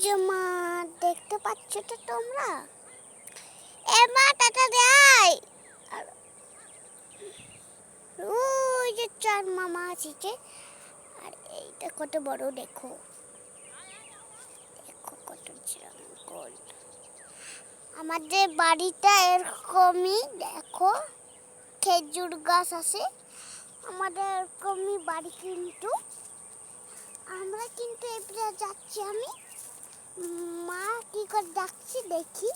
যে মা, দেখতে পাচ্ছ তো তোমরা? এ মা, টাটা দেয়। আর ওই যে চার মামা আছে, আর এইটা কত বড়, দেখো দেখো কত জঙ্গল। আমাদের বাড়িটা এরকমই, দেখো খেজুর গাছ আছে। আমাদের এরকমই বাড়ি, কিন্তু আমরা কিন্তু এবারে যাচ্ছি। আমি মা কি করে ডাকছি দেখি,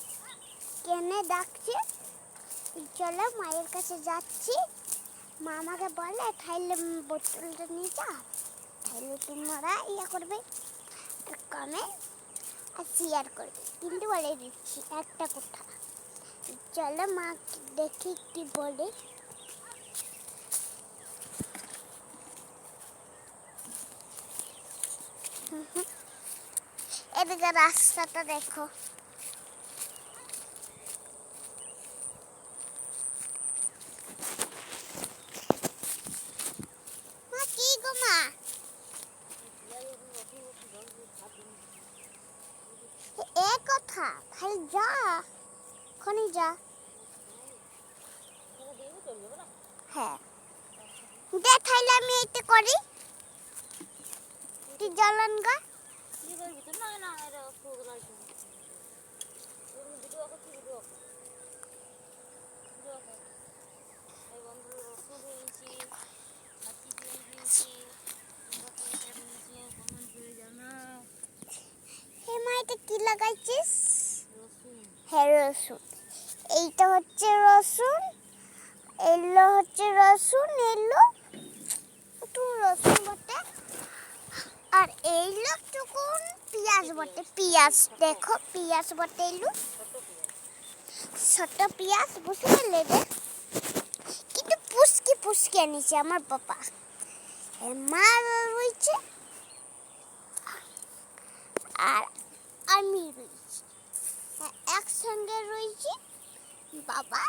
কেনে ডাকছে। চলো মায়ের কাছে যাচ্ছি। মা আমাকে বলে খাইলে বোতলটা নিয়ে যা, খাইলে তোমরা ইয়া করবে, কমে আর শেয়ার করবে। কিন্তু বলে দিচ্ছি একটা কথা, চলো মা দেখি কি বলে। এদিকে রাস্তাটা দেখো। মা কি গো মা, এ কথা খালি যা, খনি যা। হ্যাঁ দে, তাইলে আমি এইটা করি। তুই জ্বালান গা। হে মা, এটা কি লাগাইছিস? হ্যাঁ, রসুন। এইটা হচ্ছে রসুন, এলো হচ্ছে রসুন, এলো একটু রসুন বটে, আর এইলো টুকুন পেঁয়াজ বটে। পেঁয়াজ দেখো, পেঁয়াজ বটে, এলো ছোট পেঁয়াজ, বুঝতে পারলে রে? কিন্তু পুচকি পুচকি আনিছে আমার বাবা। মা রয়েছে আর আমি রয়েছি, একসঙ্গে রয়েছি। বাবা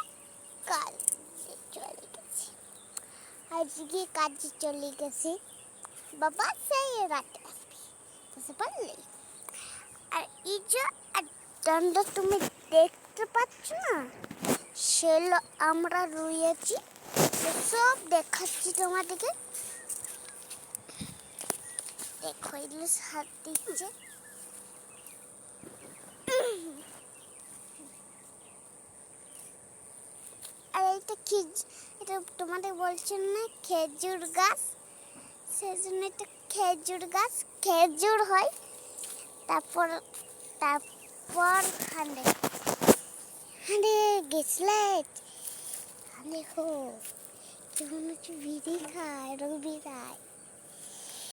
কাজে চলে গেছে, আজকে কাজে চলে গেছে। বাবা সেই রাতে আসবে, বুঝতে পারলে? আর এই যে দণ্ড তুমি দেখতে পাচ্ছ না, সেগুলো আমরা রয়েছি, সব দেখাচ্ছি তোমাদেরকে। দেখো এগুলো হাত দিচ্ছে। আর এইটা কি, এটা তোমাদের বলছেন না খেজুর গাছ, সেজন্য এটা খেজুর গাছ, খেজুর হয়। তারপর তারপর হাঁড়ে হাঁড়ে গেছলে দেখো কেমন হচ্ছে, বিড়ি খায়, রবি খায়।